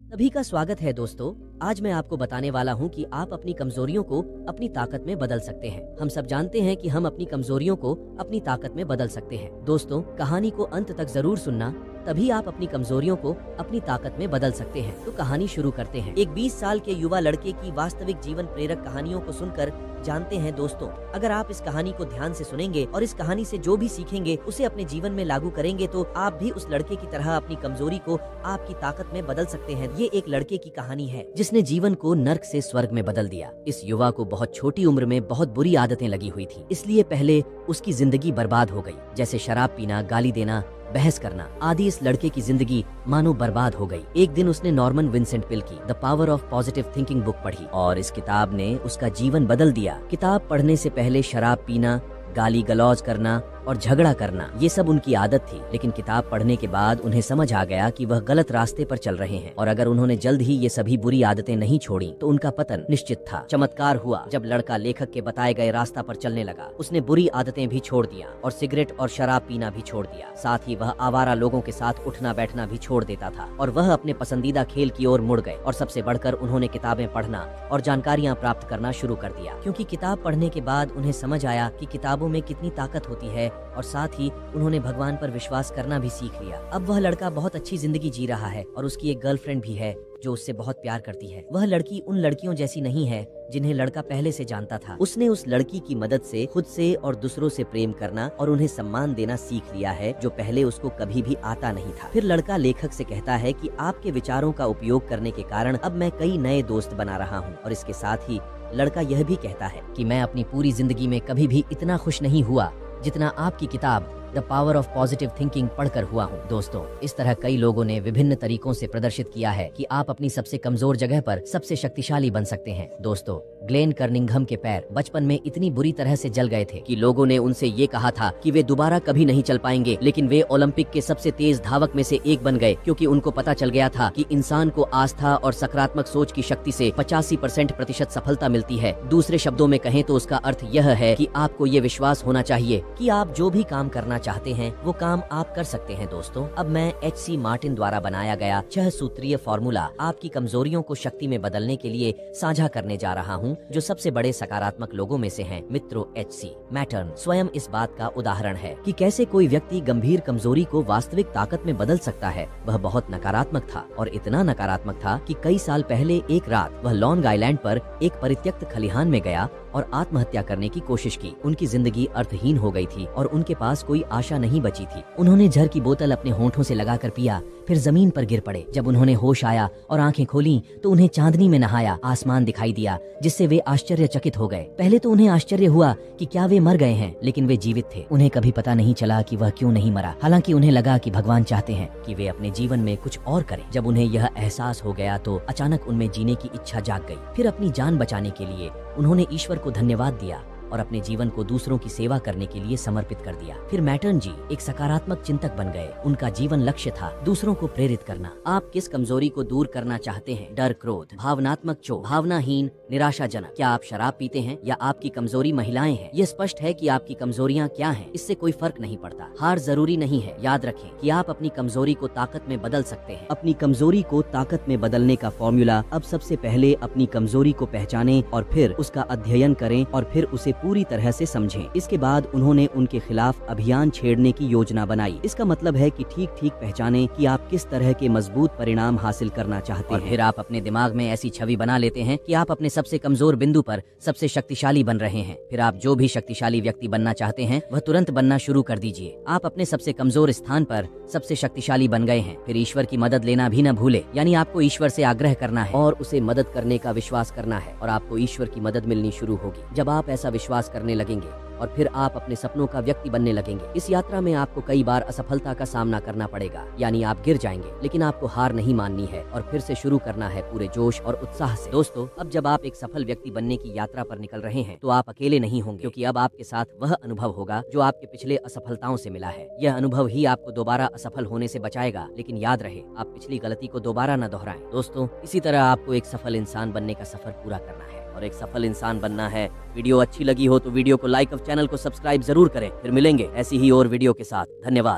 सभी का स्वागत है दोस्तों। आज मैं आपको बताने वाला हूं कि आप अपनी कमजोरियों को अपनी ताकत में बदल सकते हैं। हम सब जानते हैं कि हम अपनी कमजोरियों को अपनी ताकत में बदल सकते हैं। दोस्तों, कहानी को अंत तक जरूर सुनना, तभी आप अपनी कमजोरियों को अपनी ताकत में बदल सकते हैं। तो कहानी शुरू करते हैं। एक 20 साल के युवा लड़के की वास्तविक जीवन प्रेरक कहानियों को सुनकर जानते हैं दोस्तों, अगर आप इस कहानी को ध्यान से सुनेंगे और इस कहानी से जो भी सीखेंगे उसे अपने जीवन में लागू करेंगे तो आप भी उस लड़के की तरह अपनी कमजोरी को आपकी ताकत में बदल सकते हैं। ये एक लड़के की कहानी है जिसने जीवन को नर्क से स्वर्ग में बदल दिया। इस युवा को बहुत छोटी उम्र में बहुत बुरी आदतें लगी हुई थी, इसलिए पहले उसकी जिंदगी बर्बाद हो गई। जैसे शराब पीना, गाली देना, बहस करना आदि। इस लड़के की जिंदगी मानो बर्बाद हो गई। एक दिन उसने नॉर्मन विंसेंट पिल की the power of positive thinking book पढ़ी और इस किताब ने उसका जीवन बदल दिया। किताब पढ़ने से पहले शराब पीना, गाली गलौज करना और झगड़ा करना ये सब उनकी आदत थी, लेकिन किताब पढ़ने के बाद उन्हें समझ आ गया कि वह गलत रास्ते पर चल रहे हैं और अगर उन्होंने जल्द ही ये सभी बुरी आदतें नहीं छोड़ी तो उनका पतन निश्चित था। चमत्कार हुआ जब लड़का लेखक के बताए गए रास्ता पर चलने लगा। उसने बुरी आदतें भी छोड़ दिया और सिगरेट और शराब पीना भी छोड़ दिया। साथ ही वह आवारा लोगों के साथ उठना बैठना भी छोड़ देता था और वह अपने पसंदीदा खेल की ओर मुड़ गए। और सबसे बढ़कर उन्होंने किताबें पढ़ना और जानकारियां प्राप्त करना शुरू कर दिया, क्योंकि किताब पढ़ने के बाद उन्हें समझ आया कि किताबों में कितनी ताकत होती है और साथ ही उन्होंने भगवान पर विश्वास करना भी सीख लिया। अब वह लड़का बहुत अच्छी जिंदगी जी रहा है और उसकी एक गर्लफ्रेंड भी है जो उससे बहुत प्यार करती है। वह लड़की उन लड़कियों जैसी नहीं है जिन्हें लड़का पहले से जानता था। उसने उस लड़की की मदद से खुद से और दूसरों से प्रेम करना और उन्हें सम्मान देना सीख लिया है, जो पहले उसको कभी भी आता नहीं था। फिर लड़का लेखक से कहता है कि आपके विचारों का उपयोग करने के कारण अब मैं कई नए दोस्त बना रहा हूँ। और इसके साथ ही लड़का यह भी कहता है कि मैं अपनी पूरी जिंदगी में कभी भी इतना खुश नहीं हुआ जितना आपकी किताब the power of positive thinking पढ़कर हुआ हूँ। दोस्तों, इस तरह कई लोगों ने विभिन्न तरीकों से प्रदर्शित किया है कि आप अपनी सबसे कमजोर जगह पर सबसे शक्तिशाली बन सकते हैं। दोस्तों, ग्लेन कर्निंघम के पैर बचपन में इतनी बुरी तरह से जल गए थे कि लोगों ने उनसे ये कहा था कि वे दोबारा कभी नहीं चल पाएंगे, लेकिन वे ओलंपिक के सबसे तेज धावक में से एक बन गए, क्योंकि उनको पता चल गया था कि इंसान को आस्था और सकारात्मक सोच की शक्ति से 85% सफलता मिलती है। दूसरे शब्दों में कहें तो उसका अर्थ यह है कि आपको ये विश्वास होना चाहिए कि आप जो भी काम करना चाहते हैं वो काम आप कर सकते हैं। दोस्तों, अब मैं H.C. मार्टिन द्वारा बनाया गया 6 सूत्रीय फॉर्मूला आपकी कमजोरियों को शक्ति में बदलने के लिए साझा करने जा रहा हूं, जो सबसे बड़े सकारात्मक लोगों में से हैं। मित्रों, H.C. मार्टिन स्वयं इस बात का उदाहरण है कि कैसे कोई व्यक्ति गंभीर कमजोरी को वास्तविक ताकत में बदल सकता है। वह बहुत नकारात्मक था और इतना नकारात्मक था कि कई साल पहले एक रात वह लॉन्ग आइलैंड पर एक परित्यक्त खलिहान में गया और आत्महत्या करने की कोशिश की। उनकी जिंदगी अर्थहीन हो गई थी और उनके पास कोई आशा नहीं बची थी। उन्होंने जहर की बोतल अपने होंठों से लगाकर पिया, फिर जमीन पर गिर पड़े। जब उन्होंने होश आया और आंखें खोली तो उन्हें चांदनी में नहाया आसमान दिखाई दिया, जिससे वे आश्चर्यचकित हो गए। पहले तो उन्हें आश्चर्य हुआ कि क्या वे मर गए हैं, लेकिन वे जीवित थे। उन्हें कभी पता नहीं चला कि वह क्यों नहीं मरा। हालांकि उन्हें लगा कि भगवान चाहते हैं कि वे अपने जीवन में कुछ और करें। जब उन्हें यह एहसास हो गया तो अचानक उनमें जीने की इच्छा जाग गई। फिर अपनी जान बचाने के लिए उन्होंने ईश्वर को धन्यवाद दिया और अपने जीवन को दूसरों की सेवा करने के लिए समर्पित कर दिया। फिर मैटर्न जी एक सकारात्मक चिंतक बन गए। उनका जीवन लक्ष्य था दूसरों को प्रेरित करना। आप किस कमजोरी को दूर करना चाहते हैं? डर, क्रोध, भावनात्मक चोट, भावनाहीन, निराशाजनक? क्या आप शराब पीते हैं या आपकी कमजोरी महिलाएं हैं? ये स्पष्ट है कि आपकी कमजोरियां क्या हैं। इससे कोई फर्क नहीं पड़ता। हार जरूरी नहीं है। याद रखें कि आप अपनी कमजोरी को ताकत में बदल सकते हैं। अपनी कमजोरी को ताकत में बदलने का फॉर्मूला, अब सबसे पहले अपनी कमजोरी को पहचानें और फिर उसका अध्ययन करें और फिर उसे पूरी तरह से समझें। इसके बाद उन्होंने उनके खिलाफ अभियान छेड़ने की योजना बनाई। इसका मतलब है कि ठीक ठीक पहचानें कि आप किस तरह के मजबूत परिणाम हासिल करना चाहते हैं। फिर आप अपने दिमाग में ऐसी छवि बना लेते हैं कि आप अपने सबसे कमजोर बिंदु पर सबसे शक्तिशाली बन रहे हैं। फिर आप जो भी शक्तिशाली व्यक्ति बनना चाहते हैं वह तुरंत बनना शुरू कर दीजिए। आप अपने सबसे कमजोर स्थान पर सबसे शक्तिशाली बन गए हैं। फिर ईश्वर की मदद लेना भी न भूले, यानी आपको ईश्वर से आग्रह करना है और उसे मदद करने का विश्वास करना है और आपको ईश्वर की मदद मिलनी शुरू होगी। जब आप ऐसा विश्वास करने लगेंगे और फिर आप अपने सपनों का व्यक्ति बनने लगेंगे। इस यात्रा में आपको कई बार असफलता का सामना करना पड़ेगा, यानी आप गिर जाएंगे, लेकिन आपको हार नहीं माननी है और फिर से शुरू करना है पूरे जोश और उत्साह से। दोस्तों, अब जब आप एक सफल व्यक्ति बनने की यात्रा पर निकल रहे हैं तो आप अकेले नहीं होंगे, क्योंकि अब आपके साथ वह अनुभव होगा जो आपके पिछले असफलताओं से मिला है। यह अनुभव ही आपको दोबारा असफल होने से बचाएगा, लेकिन याद रहे आप पिछली गलती को दोबारा न दोहराएं। दोस्तों, इसी तरह आपको एक सफल इंसान बनने का सफर पूरा करना है और एक सफल इंसान बनना है। वीडियो अच्छी लगी हो तो वीडियो को लाइक और चैनल को सब्सक्राइब जरूर करें। फिर मिलेंगे ऐसी ही और वीडियो के साथ। धन्यवाद।